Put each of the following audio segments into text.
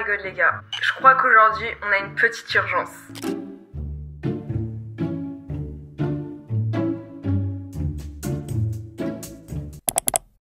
my god les gars, je crois qu'aujourd'hui on a une petite urgence.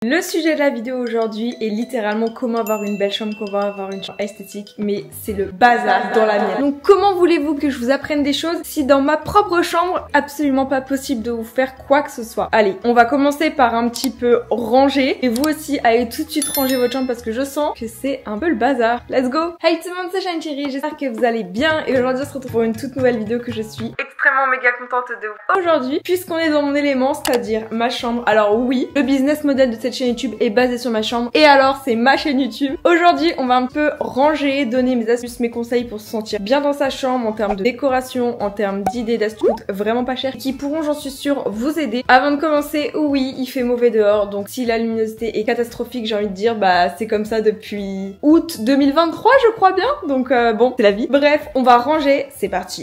Le sujet de la vidéo aujourd'hui est littéralement comment avoir une belle chambre, comment avoir une chambre esthétique, mais c'est le bazar dans la mienne. Donc comment voulez-vous que je vous apprenne des choses si dans ma propre chambre, absolument pas possible de vous faire quoi que ce soit. Allez, on va commencer par un petit peu ranger, et vous aussi allez tout de suite ranger votre chambre parce que je sens que c'est un peu le bazar. Let's go! Hey tout le monde, c'est Shine Cherry, j'espère que vous allez bien, et aujourd'hui on se retrouve pour une toute nouvelle vidéo que je suis extrêmement méga contente de vous. Aujourd'hui, puisqu'on est dans mon élément, c'est-à-dire ma chambre, alors oui, le business model de cette chaîne YouTube est basé sur ma chambre, et alors c'est ma chaîne YouTube. Aujourd'hui on va un peu ranger, donner mes astuces, mes conseils pour se sentir bien dans sa chambre en termes de décoration, en termes d'idées, d'astuces vraiment pas chères qui pourront, j'en suis sûre, vous aider. Avant de commencer, oui, il fait mauvais dehors, donc si la luminosité est catastrophique, j'ai envie de dire, bah c'est comme ça depuis août 2023 je crois bien, donc bon, c'est la vie. Bref, on va ranger, c'est parti.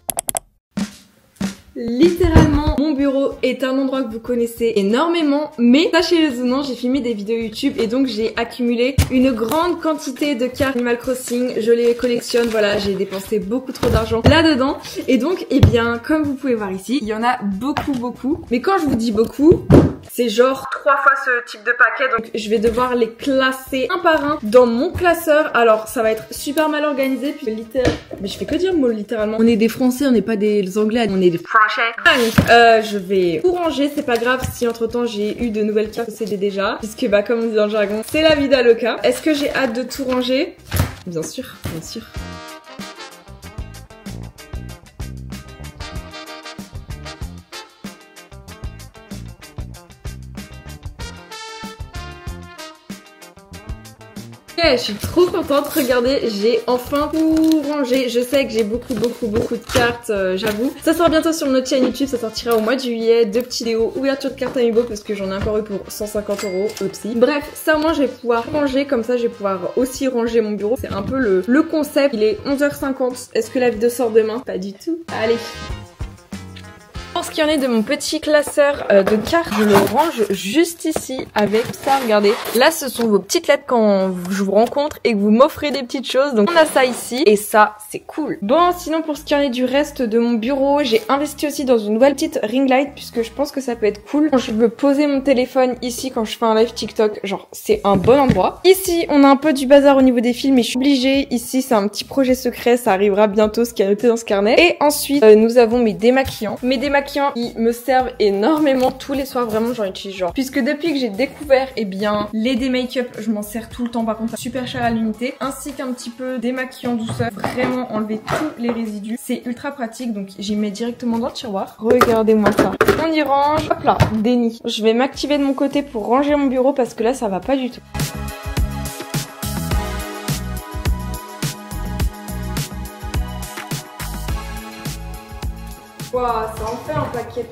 Littéralement, mon bureau est un endroit que vous connaissez énormément, mais sachez-le ou non, j'ai filmé des vidéos YouTube et donc j'ai accumulé une grande quantité de cartes Animal Crossing. Je les collectionne, voilà, j'ai dépensé beaucoup trop d'argent là-dedans. Et donc, eh bien, comme vous pouvez voir ici, il y en a beaucoup. Mais quand je vous dis beaucoup, c'est genre 3 fois ce type de paquet, donc je vais devoir les classer un par un dans mon classeur. Alors, ça va être super mal organisé, puis littéralement... Mais je fais que dire le mot littéralement. On est des Français, on n'est pas des Anglais, on est des Français. Je vais tout ranger, c'est pas grave si entre temps j'ai eu de nouvelles cartes possédées déjà, puisque bah comme on dit dans le jargon, c'est la vida loca. Est-ce que j'ai hâte de tout ranger? Bien sûr, bien sûr. Je suis trop contente, regardez, j'ai enfin tout rangé. Je sais que j'ai beaucoup de cartes, j'avoue. Ça sort bientôt sur notre chaîne YouTube, ça sortira au mois de juillet. 2 petites vidéos, ouverture de cartes Amiibo parce que j'en ai encore eu pour 150 €, aussi. Bref, ça moi je vais pouvoir ranger, comme ça je vais pouvoir aussi ranger mon bureau. C'est un peu le concept. Il est 11h50, est-ce que la vidéo sort demain? Pas du tout. Allez. Pour ce qui en est de mon petit classeur de cartes, je le range juste ici avec ça, regardez. Là, ce sont vos petites lettres quand je vous rencontre et que vous m'offrez des petites choses. Donc, on a ça ici et ça, c'est cool. Bon, sinon, pour ce qui en est du reste de mon bureau, j'ai investi aussi dans une nouvelle petite ring light puisque je pense que ça peut être cool. Quand je veux poser mon téléphone ici quand je fais un live TikTok, genre, c'est un bon endroit. Ici, on a un peu du bazar au niveau des fils, mais je suis obligée. Ici, c'est un petit projet secret, ça arrivera bientôt, ce qui est noté dans ce carnet. Et ensuite, nous avons mes démaquillants. Mes démaquillants qui me servent énormément tous les soirs, vraiment j'en utilise genre. Puisque depuis que j'ai découvert, eh bien, les démake-up, je m'en sers tout le temps, par contre super cher à l'unité. Ainsi qu'un petit peu démaquillant douceur, vraiment enlever tous les résidus. C'est ultra pratique, donc j'y mets directement dans le tiroir. Regardez-moi ça. On y range, hop là, déni. Je vais m'activer de mon côté pour ranger mon bureau parce que là ça va pas du tout. Wow, ça en fait un paquet.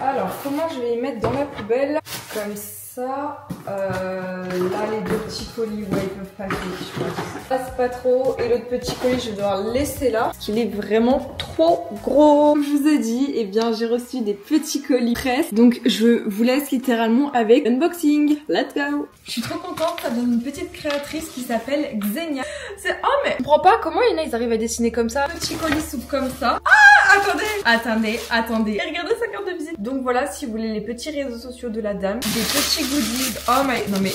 Alors, comment je vais les mettre dans la poubelle? Comme ça. Là, les 2 petits colis, ouais, ils peuvent passer, je pense. Ça passe pas trop. Et l'autre petit colis, je vais devoir le laisser là. Parce qu'il est vraiment trop gros. Comme je vous ai dit, eh bien, j'ai reçu des petits colis presse. Donc, je vous laisse littéralement avec l'unboxing. Let's go! Je suis trop contente, ça donne une petite créatrice qui s'appelle Xenia. C'est... Oh, mais je comprends pas comment il y en a, ils arrivent à dessiner comme ça. Petit colis s'ouvre comme ça. Ah, attendez. Et regardez sa carte de visite. Donc voilà, si vous voulez les petits réseaux sociaux de la dame, des petits goodies. Oh my... Non mais...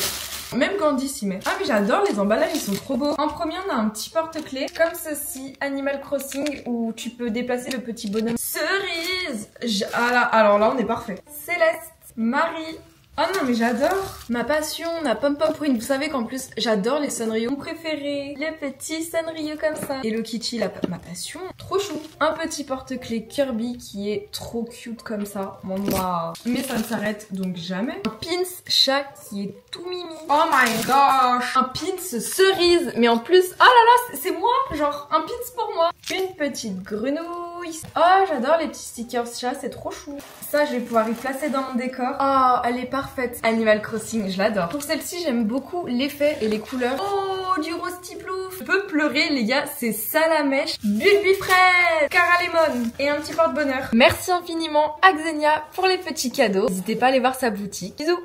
Même Gandhi s'y met. Ah mais j'adore les emballages, ils sont trop beaux. En premier, on a un petit porte-clés comme ceci, Animal Crossing, où tu peux déplacer le petit bonhomme. Cerise. Ah là, alors là, on est parfait. Céleste, Marie. Oh non mais j'adore. Ma passion, ma pom-pom prune. Vous savez qu'en plus j'adore les Sanrio. Mon préféré, les petits Sanrio comme ça. Hello Kitty, ma passion. Trop chou. Un petit porte-clés Kirby qui est trop cute comme ça. Wow. Mais ça ne s'arrête donc jamais. Un pins chat qui est tout mimi. Oh my gosh. Un pins cerise. Mais en plus, oh là là, c'est moi. Genre un pins pour moi. Une petite grenouille. Oh j'adore les petits stickers chat, c'est trop chou. Ça je vais pouvoir y placer dans mon décor. Oh elle est parfaite. Animal Crossing, je l'adore. Pour celle-ci j'aime beaucoup l'effet et les couleurs. Oh du rose petit plouf. Je peux pleurer les gars, c'est Salamèche, Bulbi fraise, Caralémon et un petit porte-bonheur. Merci infiniment à Xenia pour les petits cadeaux. N'hésitez pas à aller voir sa boutique. Bisous.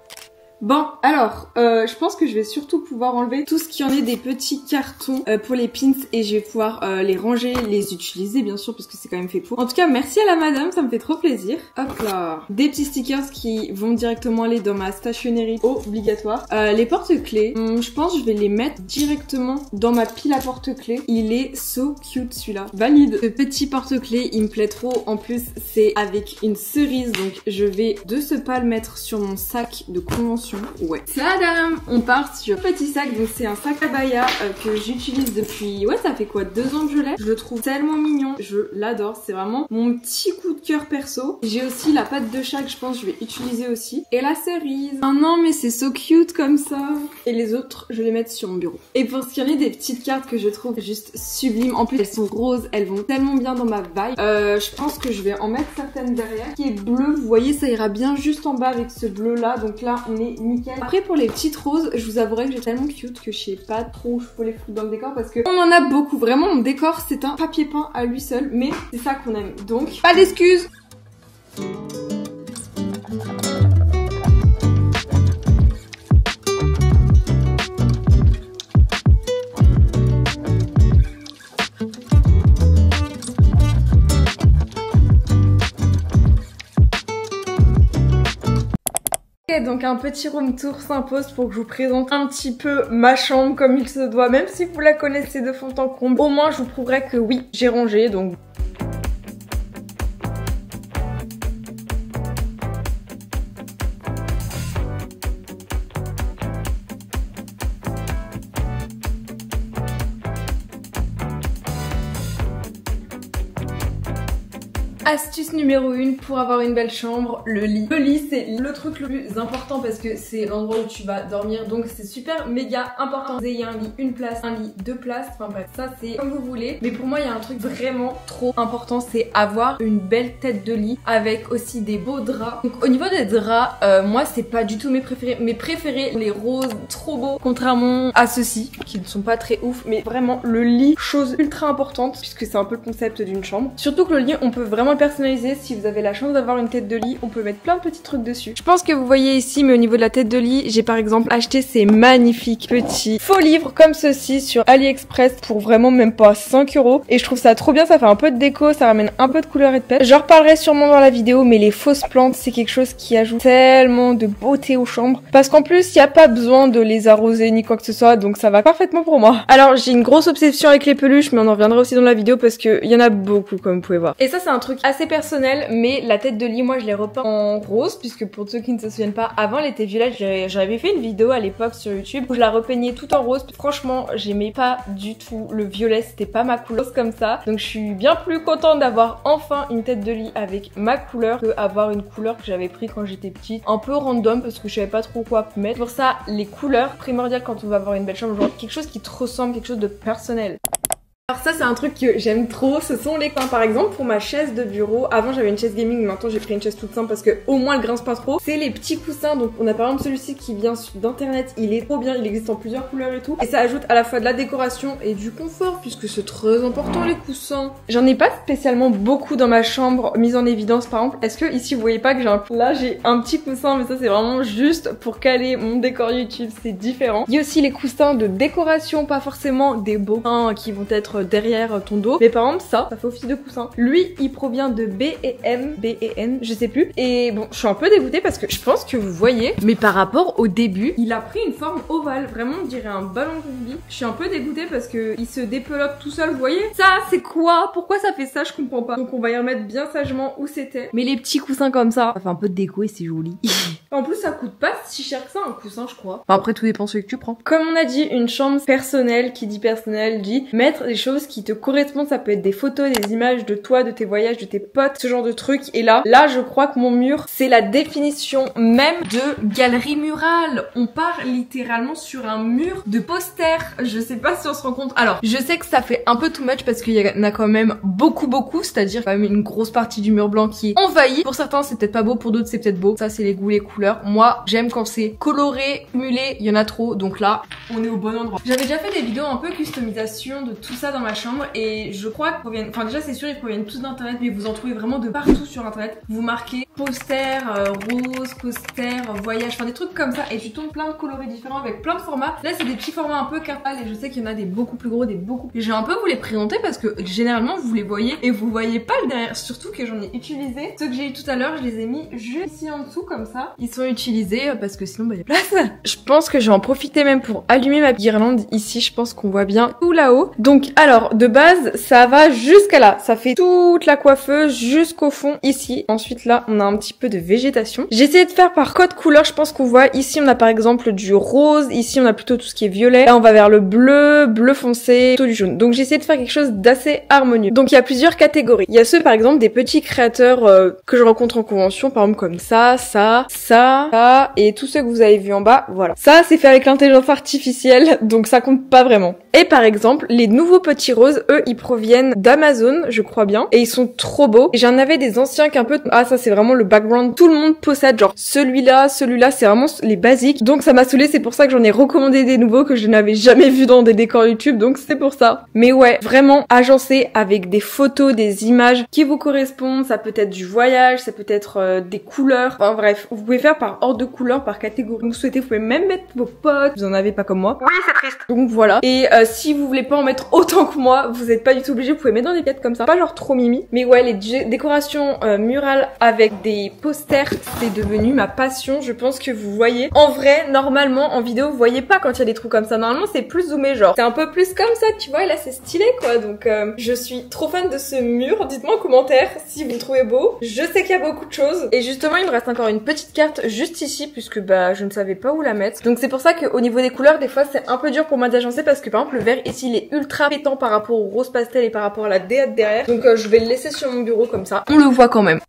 Bon, alors, je pense que je vais surtout pouvoir enlever tout ce qui en est des petits cartons pour les pins et je vais pouvoir les ranger, les utiliser bien sûr parce que c'est quand même fait pour. En tout cas, merci à la madame, ça me fait trop plaisir. Hop là, des petits stickers qui vont directement aller dans ma stationnerie obligatoire. Les porte-clés, je pense que je vais les mettre directement dans ma pile à porte-clés. Il est so cute celui-là. Valide. Ce petit porte-clés, il me plaît trop. En plus, c'est avec une cerise, donc je vais de ce pas le mettre sur mon sac de convention. Ouais. Tadam! On part sur petit sac, donc c'est un sac abaya que j'utilise depuis, ouais, ça fait quoi, 2 ans que je l'ai. Je le trouve tellement mignon, je l'adore, c'est vraiment mon petit coup de cœur perso. J'ai aussi la patte de chat que je pense que je vais utiliser aussi. Et la cerise. Oh non, mais c'est so cute comme ça. Et les autres, je vais les mettre sur mon bureau. Et pour ce qui en est des petites cartes que je trouve juste sublimes, en plus elles sont roses, elles vont tellement bien dans ma vibe. Je pense que je vais en mettre certaines derrière. Qui est bleu, vous voyez, ça ira bien juste en bas avec ce bleu là, donc là on est nickel. Après pour les petites roses, je vous avouerai que j'ai tellement cute que je sais pas trop où je peux les foutre dans le décor parce que on en a beaucoup. Vraiment mon décor c'est un papier peint à lui seul, mais c'est ça qu'on aime. Donc pas d'excuses. Donc un petit room tour s'impose pour que je vous présente un petit peu ma chambre comme il se doit, même si vous la connaissez de fond en comble. Au moins je vous prouverai que oui, j'ai rangé, donc... Astuce numéro 1 pour avoir une belle chambre, le lit. Le lit c'est le truc le plus important parce que c'est l'endroit où tu vas dormir, donc c'est super méga important. Vous ayez un lit une place, un lit 2 places, enfin bref, ça c'est comme vous voulez. Mais pour moi il y a un truc vraiment trop important, c'est avoir une belle tête de lit avec aussi des beaux draps. Donc au niveau des draps, moi c'est pas du tout mes préférés. Mes préférés, les roses trop beaux, contrairement à ceux-ci qui ne sont pas très ouf. Mais vraiment le lit, chose ultra importante puisque c'est un peu le concept d'une chambre. Surtout que le lit on peut vraiment le personnaliser. Si vous avez la chance d'avoir une tête de lit, on peut mettre plein de petits trucs dessus. Je pense que vous voyez ici, mais au niveau de la tête de lit, j'ai par exemple acheté ces magnifiques petits faux livres comme ceci sur AliExpress pour vraiment même pas 5 € et je trouve ça trop bien, ça fait un peu de déco, ça ramène un peu de couleur et de pêche. J'en reparlerai sûrement dans la vidéo, mais les fausses plantes c'est quelque chose qui ajoute tellement de beauté aux chambres parce qu'en plus il n'y a pas besoin de les arroser ni quoi que ce soit, donc ça va parfaitement pour moi. Alors j'ai une grosse obsession avec les peluches, mais on en reviendra aussi dans la vidéo parce qu'il y en a beaucoup comme vous pouvez voir. Et ça c'est un truc assez personnel, mais la tête de lit moi je l'ai repeint en rose puisque pour ceux qui ne se souviennent pas, avant elle était violet. J'avais fait une vidéo à l'époque sur YouTube où je la repeignais tout en rose. Franchement j'aimais pas du tout le violet, c'était pas ma couleur comme ça, donc je suis bien plus contente d'avoir enfin une tête de lit avec ma couleur que avoir une couleur que j'avais pris quand j'étais petite, un peu random parce que je savais pas trop quoi mettre. Pour ça les couleurs primordiales quand on va avoir une belle chambre, genre quelque chose qui te ressemble, quelque chose de personnel. Alors ça c'est un truc que j'aime trop, ce sont les coins. Par exemple pour ma chaise de bureau, avant j'avais une chaise gaming, mais maintenant j'ai pris une chaise toute simple parce que au moins elle grince pas trop. C'est les petits coussins, donc on a par exemple celui-ci qui vient d'internet, il est trop bien, il existe en plusieurs couleurs et tout. Et ça ajoute à la fois de la décoration et du confort puisque c'est très important les coussins. J'en ai pas spécialement beaucoup dans ma chambre mise en évidence par exemple. Est-ce que ici vous voyez pas que j'ai un... Là j'ai un petit coussin, mais ça c'est vraiment juste pour caler mon décor YouTube, c'est différent. Il y a aussi les coussins de décoration, pas forcément des beaux qui vont être derrière ton dos, mais par exemple ça fait office de coussin. Lui il provient de B&M, B&N, je sais plus, et bon je suis un peu dégoûtée parce que je pense que vous voyez, mais par rapport au début il a pris une forme ovale, vraiment on dirait un ballon de rugby. Je suis un peu dégoûtée parce que il se dépelote tout seul, vous voyez. Ça c'est quoi? Pourquoi ça fait ça? Je comprends pas. Donc on va y remettre bien sagement où c'était, mais les petits coussins comme ça fait un peu de déco et c'est joli. En plus ça coûte pas si cher que ça un coussin je crois. Enfin, après tout dépend celui que tu prends. Comme on a dit, une chambre personnelle, qui dit personnelle dit mettre des choses qui te correspondent. Ça peut être des photos, des images de toi, de tes voyages, de tes potes, ce genre de trucs. Et là je crois que mon mur c'est la définition même de galerie murale. On part littéralement sur un mur de posters. Je sais pas si on se rend compte. Alors je sais que ça fait un peu too much parce qu'il y en a quand même beaucoup, c'est-à-dire quand même une grosse partie du mur blanc qui est envahi. Pour certains c'est peut-être pas beau, pour d'autres c'est peut-être beau. Ça c'est les goûts, les couleurs. Moi j'aime quand c'est coloré, cumulé, il y en a trop, donc là on est au bon endroit. J'avais déjà fait des vidéos un peu customisation de tout ça ça dans ma chambre et je crois qu'ils proviennent, enfin déjà c'est sûr ils proviennent tous d'internet mais vous en trouvez vraiment de partout sur internet. Vous marquez poster, rose, poster, voyage, enfin des trucs comme ça et tu tombes plein de coloris différents avec plein de formats. Là c'est des petits formats un peu cartable et je sais qu'il y en a des beaucoup plus gros, des beaucoup plus... J'ai un peu vous les présenter parce que généralement vous les voyez et vous voyez pas le derrière, surtout que j'en ai utilisé. Ceux que j'ai eu tout à l'heure je les ai mis juste ici en dessous comme ça. Ils sont utilisés parce que sinon bah il y a place. Je pense que je vais en profiter même pour allumer ma guirlande ici, je pense qu'on voit bien tout là-haut. Donc alors de base ça va jusqu'à là, ça fait toute la coiffeuse jusqu'au fond ici. Ensuite là on a un petit peu de végétation. J'ai essayé de faire par code couleur, je pense qu'on voit ici on a par exemple du rose, ici on a plutôt tout ce qui est violet, là on va vers le bleu, bleu foncé, plutôt du jaune. Donc j'ai essayé de faire quelque chose d'assez harmonieux. Donc il y a plusieurs catégories. Il y a ceux par exemple des petits créateurs que je rencontre en convention, par exemple comme ça et tous ceux que vous avez vus en bas, voilà. Ça c'est fait avec l'intelligence artificielle, donc ça compte pas vraiment. Et par exemple, les nouveaux petits roses, eux, ils proviennent d'Amazon, je crois bien, et ils sont trop beaux. Et j'en avais des anciens qu'un peu... Ah, ça c'est vraiment le background, tout le monde possède, genre celui-là, c'est vraiment les basiques. Donc ça m'a saoulé, c'est pour ça que j'en ai recommandé des nouveaux que je n'avais jamais vus dans des décors YouTube, donc c'est pour ça. Mais ouais, vraiment agencé avec des photos, des images qui vous correspondent, ça peut être du voyage, ça peut être des couleurs, enfin bref, vous pouvez faire par ordre de couleur, par catégorie. Donc vous souhaitez, vous pouvez même mettre vos potes, vous en avez pas comme moi. Oui, c'est triste. Donc voilà. Et si vous voulez pas en mettre autant que moi, vous êtes pas du tout obligé, vous pouvez mettre dans des pièces comme ça. Pas genre trop mimi. Mais ouais, les décorations murales avec des posters, c'est devenu ma passion. Je pense que vous voyez. En vrai, normalement, en vidéo, vous voyez pas quand il y a des trucs comme ça. Normalement, c'est plus zoomé, genre. C'est un peu plus comme ça, tu vois. Et là, c'est stylé, quoi. Donc, je suis trop fan de ce mur. Dites-moi en commentaire si vous le trouvez beau. Je sais qu'il y a beaucoup de choses. Et justement, il me reste encore une petite carte juste ici, puisque bah, je ne savais pas où la mettre. Donc, c'est pour ça qu'au niveau des couleurs, des fois, c'est un peu dur pour moi d'agencer parce que par exemple, le vert ici, il est ultra pétant par rapport au rose pastel et par rapport à la déate derrière. Donc, je vais le laisser sur mon bureau comme ça. On le voit quand même.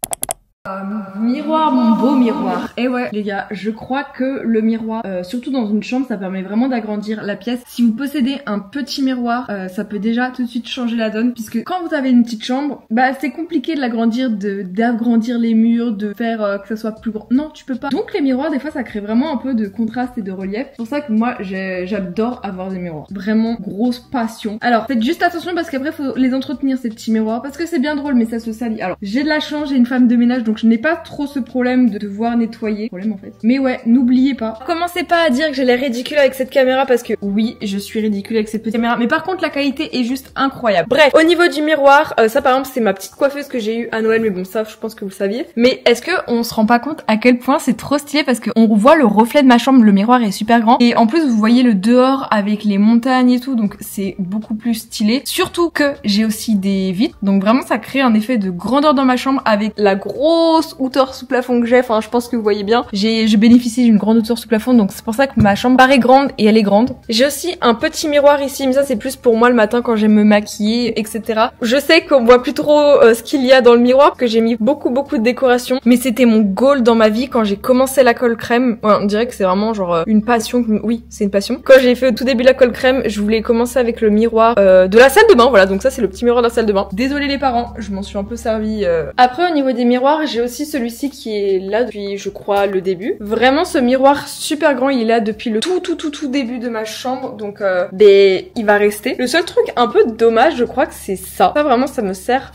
Miroir, mon beau miroir. Et ouais les gars, je crois que le miroir, surtout dans une chambre, ça permet vraiment d'agrandir la pièce. Si vous possédez un petit miroir, ça peut déjà tout de suite changer la donne, puisque quand vous avez une petite chambre, bah c'est compliqué de l'agrandir, d'agrandir les murs, de faire que ça soit plus grand. Non, tu peux pas. Donc les miroirs, des fois, ça crée vraiment un peu de contraste et de relief. C'est pour ça que moi, j'adore avoir des miroirs. Vraiment grosse passion. Alors faites juste attention parce qu'après faut les entretenir ces petits miroirs, parce que c'est bien drôle mais ça se salit. Alors j'ai de la chance, j'ai une femme de ménage, donc je n'ai pas trop ce problème de devoir nettoyer. Problème en fait. Mais ouais, n'oubliez pas. Commencez pas à dire que j'ai l'air ridicule avec cette caméra parce que oui, je suis ridicule avec cette petite caméra. Mais par contre, la qualité est juste incroyable. Bref, au niveau du miroir, ça par exemple, c'est ma petite coiffeuse que j'ai eue à Noël. Mais bon, ça, je pense que vous le saviez. Mais est-ce que on se rend pas compte à quel point c'est trop stylé parce qu'on voit le reflet de ma chambre. Le miroir est super grand. Et en plus, vous voyez le dehors avec les montagnes et tout. Donc c'est beaucoup plus stylé. Surtout que j'ai aussi des vitres. Donc vraiment, ça crée un effet de grandeur dans ma chambre avec la grosse hauteur sous plafond que j'ai, enfin je pense que vous voyez bien, je bénéficie d'une grande hauteur sous plafond, donc c'est pour ça que ma chambre paraît grande et elle est grande. J'ai aussi un petit miroir ici, mais ça c'est plus pour moi le matin quand j'aime me maquiller, etc. Je sais qu'on voit plus trop ce qu'il y a dans le miroir, parce que j'ai mis beaucoup de décoration, mais c'était mon goal dans ma vie quand j'ai commencé la colle crème. Ouais, on dirait que c'est vraiment genre une passion, oui c'est une passion. Quand j'ai fait au tout début la colle crème, je voulais commencer avec le miroir de la salle de bain, voilà, donc ça c'est le petit miroir de la salle de bain. Désolée les parents, je m'en suis un peu servi. Après au niveau des miroirs, j'ai aussi celui-ci qui est là depuis je crois le début. Vraiment ce miroir super grand, il est là depuis le tout début de ma chambre, donc il va rester. Le seul truc un peu dommage je crois que c'est ça. Ça vraiment ça me sert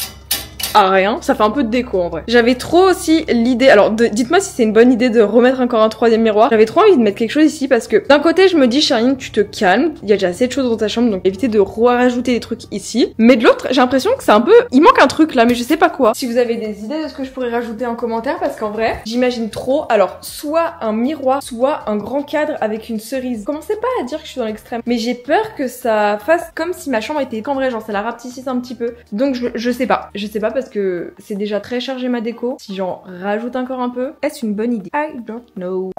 à rien, ça fait un peu de déco en vrai. J'avais trop aussi l'idée, alors dites-moi si c'est une bonne idée de remettre encore un troisième miroir. J'avais trop envie de mettre quelque chose ici parce que d'un côté je me dis Charline tu te calmes, il y a déjà assez de choses dans ta chambre donc évitez de rajouter des trucs ici. Mais de l'autre j'ai l'impression que c'est un peu, il manque un truc là mais je sais pas quoi. Si vous avez des idées de ce que je pourrais rajouter en commentaire parce qu'en vrai j'imagine trop, alors soit un miroir, soit un grand cadre avec une cerise. Commencez pas à dire que je suis dans l'extrême, mais j'ai peur que ça fasse comme si ma chambre était cambrée, genre ça la rapetisse un petit peu. Donc je sais pas parce que c'est déjà très chargé ma déco. Si j'en rajoute encore un peu, est-ce une bonne idée? I don't know.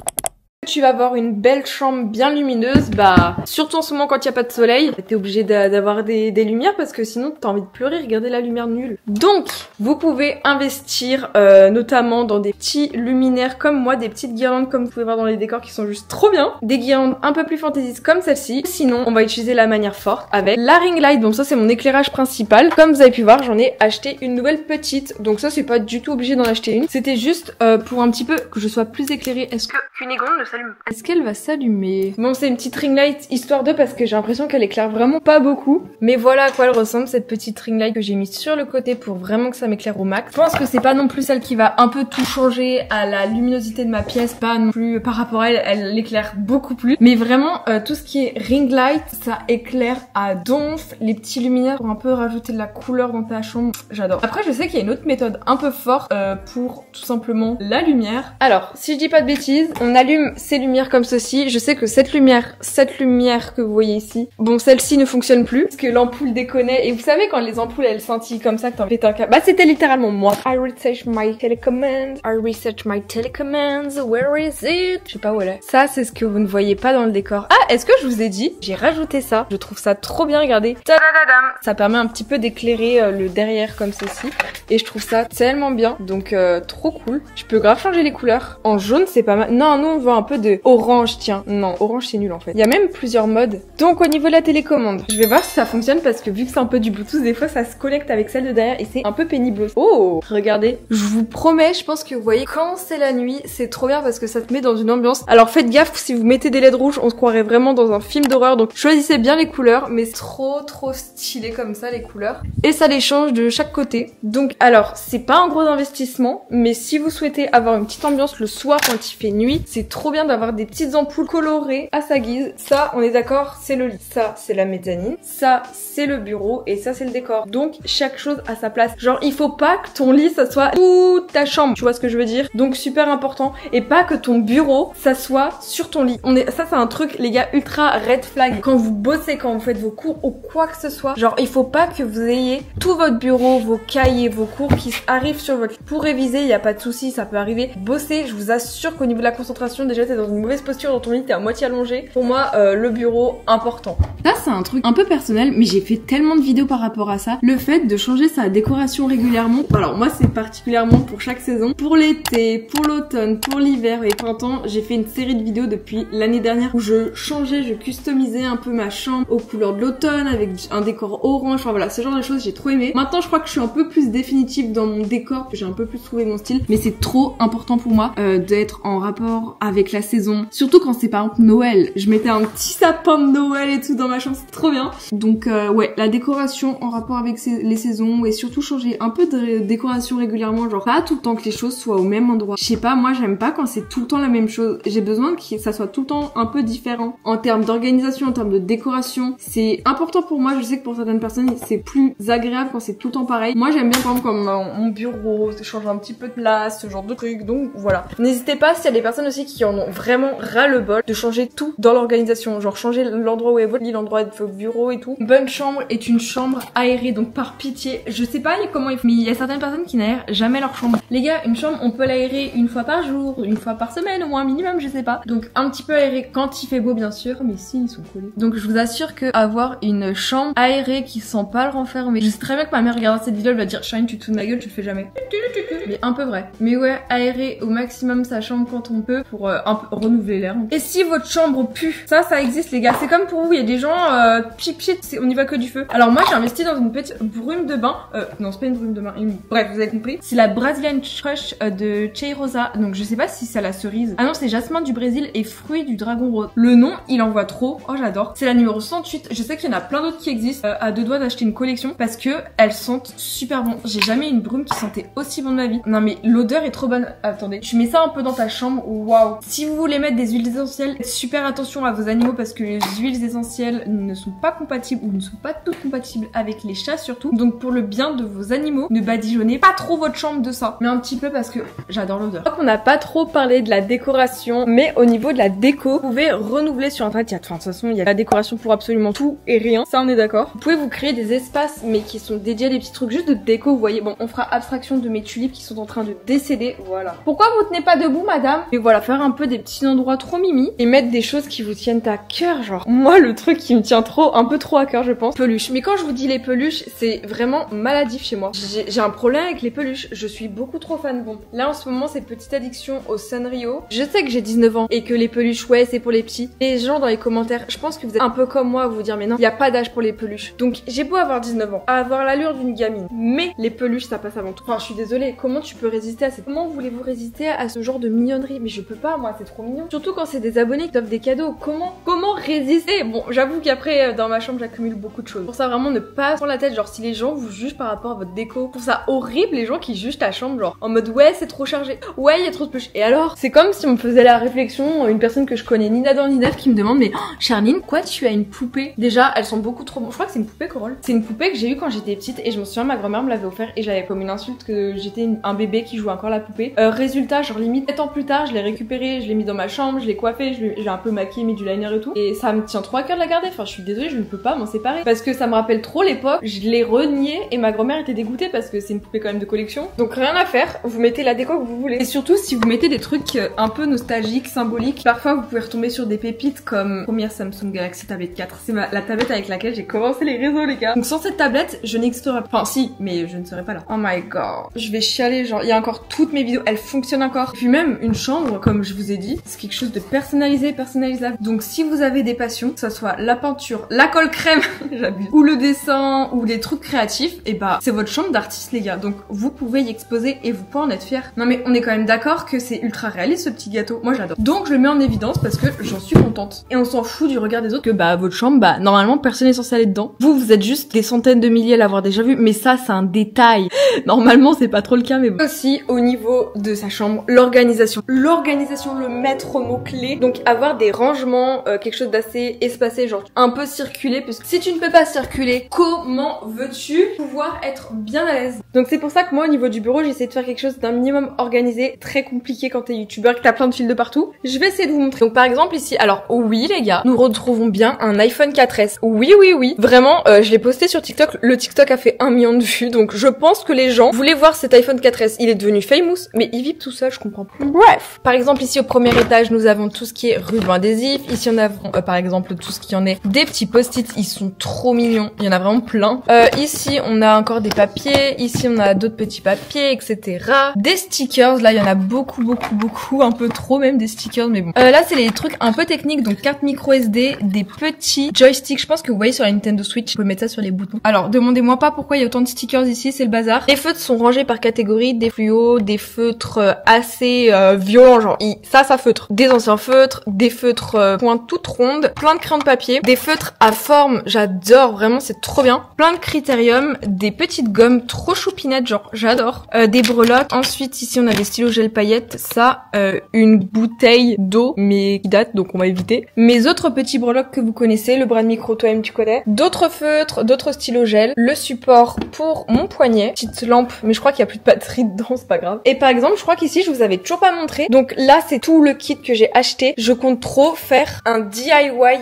Tu vas avoir une belle chambre bien lumineuse, bah surtout en ce moment quand il n'y a pas de soleil, t'es obligé d'avoir des lumières parce que sinon t'as envie de pleurer, regarder la lumière nulle. Donc vous pouvez investir notamment dans des petits luminaires comme moi, des petites guirlandes comme vous pouvez voir dans les décors qui sont juste trop bien, des guirlandes un peu plus fantaisistes comme celle-ci. Sinon on va utiliser la manière forte avec la ring light, donc ça c'est mon éclairage principal. Comme vous avez pu voir, j'en ai acheté une nouvelle petite, donc ça c'est pas du tout obligé d'en acheter une, c'était juste pour un petit peu que je sois plus éclairée. Est-ce que Cunégonde ne s'allume s'allume. Est-ce qu'elle va s'allumer? Bon, c'est une petite ring light histoire de parce que j'ai l'impression qu'elle éclaire vraiment pas beaucoup. Mais voilà à quoi elle ressemble cette petite ring light que j'ai mise sur le côté pour vraiment que ça m'éclaire au max. Je pense que c'est pas non plus celle qui va un peu tout changer à la luminosité de ma pièce, pas non plus par rapport à elle, elle l'éclaire beaucoup plus. Mais vraiment tout ce qui est ring light, ça éclaire à donf. Les petits luminaires pour un peu rajouter de la couleur dans ta chambre, j'adore. Après je sais qu'il y a une autre méthode un peu forte pour tout simplement la lumière. Alors si je dis pas de bêtises, on allume ces lumières comme ceci. Je sais que cette lumière que vous voyez ici, bon celle-ci ne fonctionne plus parce que l'ampoule déconnait. Et vous savez quand les ampoules elles scintillent comme ça que t'en fais un câble, bah c'était littéralement moi. I research my telecommands, where is it? Je sais pas où elle est. Ça c'est ce que vous ne voyez pas dans le décor. Ah, est-ce que je vous ai dit, j'ai rajouté ça. Je trouve ça trop bien, regardez. Tadadadam. Ça permet un petit peu d'éclairer le derrière comme ceci. Et je trouve ça tellement bien. Donc trop cool. Je peux grave changer les couleurs. En jaune c'est pas mal. Non, nous on veut un peu de orange, tiens. Non, orange c'est nul en fait. Il y a même plusieurs modes. Donc au niveau de la télécommande, je vais voir si ça fonctionne parce que vu que c'est un peu du Bluetooth, des fois ça se connecte avec celle de derrière et c'est un peu pénible. Oh, regardez. Je vous promets, je pense que vous voyez quand c'est la nuit, c'est trop bien parce que ça te met dans une ambiance. Alors faites gaffe, si vous mettez des LED rouges, on se croirait vraiment dans un film d'horreur. Donc choisissez bien les couleurs, mais c'est trop stylé comme ça les couleurs. Et ça les change de chaque côté. Donc alors, c'est pas un gros investissement, mais si vous souhaitez avoir une petite ambiance le soir quand il fait nuit, c'est trop bien d'avoir des petites ampoules colorées à sa guise. Ça, on est d'accord, c'est le lit. Ça, c'est la mezzanine. Ça, c'est le bureau. Et ça, c'est le décor. Donc, chaque chose à sa place. Genre, il faut pas que ton lit, ça soit toute ta chambre. Tu vois ce que je veux dire? Donc, super important. Et pas que ton bureau, ça soit sur ton lit. Ça, c'est un truc, les gars, ultra red flag. Quand vous bossez, quand vous faites vos cours ou quoi que ce soit, genre, il faut pas que vous ayez tout votre bureau, vos cahiers, vos cours qui arrivent sur votre lit. Pour réviser, il y a pas de souci, ça peut arriver. Bosser, je vous assure qu'au niveau de la concentration, déjà, t'es dans une mauvaise posture dans ton lit, t'es à moitié allongé. Pour moi, le bureau, important. Ça, c'est un truc un peu personnel, mais j'ai fait tellement de vidéos par rapport à ça. Le fait de changer sa décoration régulièrement. Alors, moi, c'est particulièrement pour chaque saison. Pour l'été, pour l'automne, pour l'hiver et le printemps, j'ai fait une série de vidéos depuis l'année dernière où je changeais, je customisais un peu ma chambre aux couleurs de l'automne avec un décor orange. Enfin voilà, ce genre de choses, j'ai trop aimé. Maintenant, je crois que je suis un peu plus définitive dans mon décor, que j'ai un peu plus trouvé mon style. Mais c'est trop important pour moi d'être en rapport avec la saison. Surtout quand c'est par exemple Noël. Je mettais un petit sapin de Noël et tout dans ma chambre, c'est trop bien. Donc ouais, la décoration en rapport avec les saisons et surtout changer un peu de décoration régulièrement, genre pas tout le temps que les choses soient au même endroit. Je sais pas, moi j'aime pas quand c'est tout le temps la même chose. J'ai besoin que ça soit tout le temps un peu différent en termes d'organisation, en termes de décoration. C'est important pour moi, je sais que pour certaines personnes c'est plus agréable quand c'est tout le temps pareil. Moi j'aime bien par exemple comme mon bureau, change un petit peu de place, ce genre de truc. Donc voilà. N'hésitez pas s'il y a des personnes aussi qui en ont vraiment ras-le-bol de changer tout dans l'organisation, genre changer l'endroit où est votre lit, l'endroit de votre bureau et tout. Une bonne chambre est une chambre aérée, donc par pitié, je sais pas comment ils font, mais il y a certaines personnes qui n'aèrent jamais leur chambre. Les gars, une chambre, on peut l'aérer une fois par jour, une fois par semaine, au moins un minimum, je sais pas. Donc un petit peu aéré quand il fait beau bien sûr, mais si ils sont collés. Donc je vous assure que avoir une chambre aérée qui sent pas le renfermer. Je sais très bien que ma mère regardera cette vidéo, elle va dire Shine, tu te fous de ma gueule, tu le fais jamais. Mais un peu vrai. Mais ouais, aérer au maximum sa chambre quand on peut pour un peu renouveler l'air. Et si votre chambre pue, ça existe les gars. C'est comme pour vous, il y a des gens on y va que du feu. Alors moi j'ai investi dans une petite brume de bain. Non c'est pas une brume de bain. Bref, vous avez compris. C'est la Brazilian Crush de Cheirosa. Donc je sais pas si c'est la cerise. Ah non, c'est jasmin du Brésil et fruits du dragon rose. Le nom, il envoie trop. Oh j'adore. C'est la numéro 108. Je sais qu'il y en a plein d'autres qui existent. À deux doigts d'acheter une collection parce que elles sentent super bon. J'ai jamais eu une brume qui sentait aussi bon de ma vie. Non mais l'odeur est trop bonne. Attendez, tu mets ça un peu dans ta chambre. Waouh. Si vous voulez mettre des huiles essentielles, faites super attention à vos animaux parce que les huiles essentielles ne sont pas compatibles ou ne sont pas toutes compatibles avec les chats surtout. Donc pour le bien de vos animaux, ne badigeonnez pas trop votre chambre de ça. Mais un petit peu parce que j'adore l'odeur. Je crois qu'on n'a pas trop parlé de la décoration, mais au niveau de la déco, vous pouvez renouveler sur internet. De toute façon, il y a la décoration pour absolument tout et rien. Ça, on est d'accord. Vous pouvez vous créer des espaces, mais qui sont dédiés à des petits trucs juste de déco. Vous voyez, bon, on fera abstraction de mes tulipes qui sont en train de décéder. Voilà. Pourquoi vous tenez pas debout, madame? Et voilà, faire un peu des petits endroits trop mimi et mettre des choses qui vous tiennent à cœur. Genre, moi, le truc qui me tient un peu trop à cœur, je pense. Peluches. Mais quand je vous dis les peluches, c'est vraiment maladif chez moi. J'ai un problème avec les peluches. Je suis beaucoup trop fan. Bon, là, en ce moment, c'est petite addiction au Sanrio. Je sais que j'ai 19 ans et que les peluches, ouais, c'est pour les petits. Les gens dans les commentaires, je pense que vous êtes un peu comme moi à vous dire, mais non, il n'y a pas d'âge pour les peluches. Donc, j'ai beau avoir 19 ans, avoir l'allure d'une gamine, mais les peluches, ça passe avant tout. Enfin, je suis désolée. Comment tu peux résister à cette... Comment voulez-vous résister à ce genre de mignonnerie? Mais je peux pas, moi, c'est trop mignon. Surtout quand c'est des abonnés qui t'offrent des cadeaux. Comment résister? Bon, j'avoue qu'après, dans ma chambre, j'accumule beaucoup de choses. Pour ça, vraiment, ne pas prendre la tête. Genre, si les gens vous jugent par rapport à votre déco, je trouve ça horrible, les gens qui jugent ta chambre, genre, en mode, ouais, c'est trop chargé. Ouais, il y a trop de peluches. Et alors, c'est comme si on me faisait la réflexion, une personne que je connais, ni d'Adam ni d'Ève, qui me demande, mais, oh, Charline, quoi, tu as une poupée? Déjà, elles sont beaucoup trop bonnes. Je crois que c'est une poupée Corolle. C'est une poupée que j'ai eue quand j'étais petite et je me souviens, ma grand-mère me l'avait offert et j'avais comme une insulte que j'étais un bébé qui jouait encore la poupée. Résultat, genre limite 7 ans plus tard, je l'ai récupérée, je l'ai mis dans ma chambre, je l'ai coiffée, j'ai un peu maquillé, mis du liner et tout. Et ça me tient trop à cœur de la garder. Enfin, je suis désolée, je ne peux pas m'en séparer parce que ça me rappelle trop l'époque. Je l'ai reniée et ma grand-mère était dégoûtée parce que c'est une poupée quand même de collection. Donc rien à faire, vous mettez la déco que vous voulez. Et surtout, si vous mettez des trucs un peu nostalgiques, symboliques, parfois vous pouvez retomber sur des pépites comme première Samsung Galaxy Tablet 4. C'est la tablette avec laquelle j'ai commencé les réseaux, les gars. Donc sans cette tablette, je n'existerais pas. Enfin si, mais je ne serais pas là. Oh my god. Je vais chialer, genre, il y a encore toutes mes vidéos, elles fonctionnent encore. Et puis même une chambre, comme je vous ai dit, c'est quelque chose de personnalisé, personnalisable. Donc si vous avez des passions, que ce soit la peinture, la colle crème, j'abuse, ou le dessin, ou des trucs créatifs, et bah c'est votre chambre d'artiste, les gars. Donc vous pouvez y exposer et vous pouvez en être fiers. Non mais on est quand même d'accord que c'est ultra réaliste ce petit gâteau. Moi j'adore. Donc je le mets en évidence parce que j'en suis contente. Et on s'en fout du regard des autres que bah votre chambre, bah normalement personne n'est censé aller dedans. Vous êtes juste des centaines de milliers à l'avoir déjà vu, mais ça c'est un détail. Normalement c'est pas trop le cas, mais bon. Aussi au niveau de sa chambre, l'organisation. L'organisation, le maître mot clé. Donc avoir des rangements, quelque chose d'assez espacé, genre un peu circulé, parce que si tu ne peux pas circuler, comment veux-tu pouvoir être bien à l'aise? Donc c'est pour ça que moi au niveau du bureau, j'essaie de faire quelque chose d'un minimum organisé, très compliqué quand t'es youtubeur, que t'as plein de fils de partout. Je vais essayer de vous montrer. Donc par exemple ici, alors oui les gars, nous retrouvons bien un iPhone 4S. Oui. Vraiment, je l'ai posté sur TikTok, le TikTok a fait 1 million de vues, donc je pense que les gens voulaient voir cet iPhone 4S. Il est devenu famous, mais il vibre tout seul, je comprends plus. Bref. Par exemple ici au premier étage, nous avons tout ce qui est ruban adhésif. Ici on a par exemple tout ce qui en est des petits post-it, ils sont trop mignons. Il y en a vraiment plein. Ici on a encore des papiers, ici on a d'autres petits papiers, etc. Des stickers, là il y en a beaucoup, un peu trop même des stickers, mais bon. Là c'est les trucs un peu techniques, donc carte micro SD, des petits joysticks. Je pense que vous voyez sur la Nintendo Switch, vous pouvez mettre ça sur les boutons. Alors demandez-moi pas pourquoi il y a autant de stickers ici, c'est le bazar. Les feutres sont rangés par catégorie, des fluos, des feutres assez violents, genre ça feutre. Des anciens feutres, des feutres pointes toutes rondes, plein de crayons de papier, des feutres à forme, j'adore, vraiment c'est trop bien. Plein de critérium, des petites gommes trop choupinettes, genre j'adore. Des breloques. Ensuite ici on a des stylos gel paillettes, ça, une bouteille d'eau mais qui date donc on va éviter. Mes autres petits breloques que vous connaissez, le bras de micro toi-même tu connais. D'autres feutres, d'autres stylos gel, le support pour mon poignet, petite lampe mais je crois qu'il y a plus de batterie dedans, c'est pas grave. Et par exemple je crois qu'ici je vous avais toujours pas montré, donc là c'est tout le kit que j'ai acheté. Je compte trop faire un DIY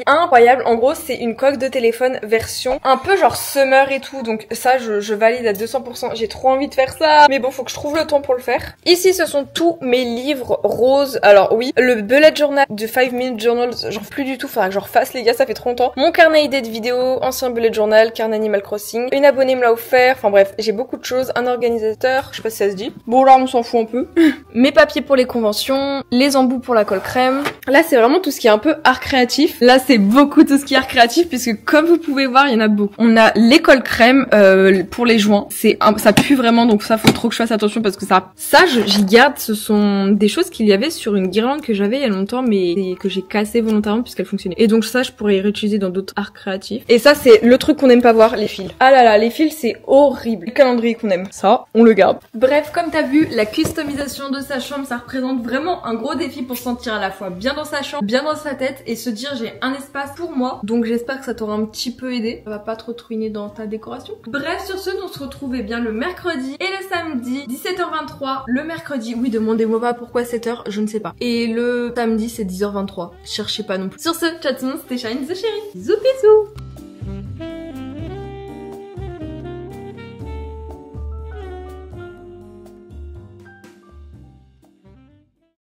incroyable. En gros c'est une coque de téléphone version un peu genre summer et tout, donc ça je valide à 200%. J'ai trop envie de faire ça, mais bon faut que je trouve le temps pour le faire. Ici ce sont tous mes livres roses. Alors oui, le bullet journal de 5 minute journals, j'en fais plus du tout, faudra que je refasse les gars, ça fait trop longtemps. Mon carnet idée de vidéo, ancien bullet journal, carnet Animal Crossing, une abonnée me l'a offert, enfin bref, j'ai beaucoup de choses, un organisateur, je sais pas si ça se dit. Bon là on s'en fout un peu. Mes papiers pour les conventions, les embouts pour la colle crème. Là c'est vraiment tout ce qui est un peu art créatif. Là c'est beaucoup tout ce qui est art créatif puisque comme vous pouvez voir il y en a beaucoup. On a les colles crème pour les joints, ça pue vraiment donc ça faut trop que je fasse attention parce que ça j'y garde, ce sont des choses qu'il y avait sur une guirlande que j'avais il y a longtemps mais que j'ai cassé volontairement puisqu'elle fonctionnait. Et donc ça je pourrais y réutiliser dans d'autres arts créatifs. Et ça c'est le truc qu'on aime pas voir, les fils. Ah là là, les fils c'est horrible. Le calendrier qu'on aime, ça on le garde. Bref, comme t'as vu, la customisation de sa chambre ça représente vraiment un gros défi pour se sentir à la fois bien dans sa chambre, bien dans sa tête et se dire j'ai un espace pour moi. Donc j'espère que ça t'aura un petit peu aidé. Ça va pas trop te ruiner dans ta décoration. Bref, sur ce, on se retrouve bien le mercredi et le samedi 17h23. Le mercredi, oui demandez-moi pas pourquoi 7h, je ne sais pas. Et le samedi c'est 10h23. Cherchez pas non plus. Sur ce, ciao tout le monde, c'était Charline the Chérie. Bisous bisous.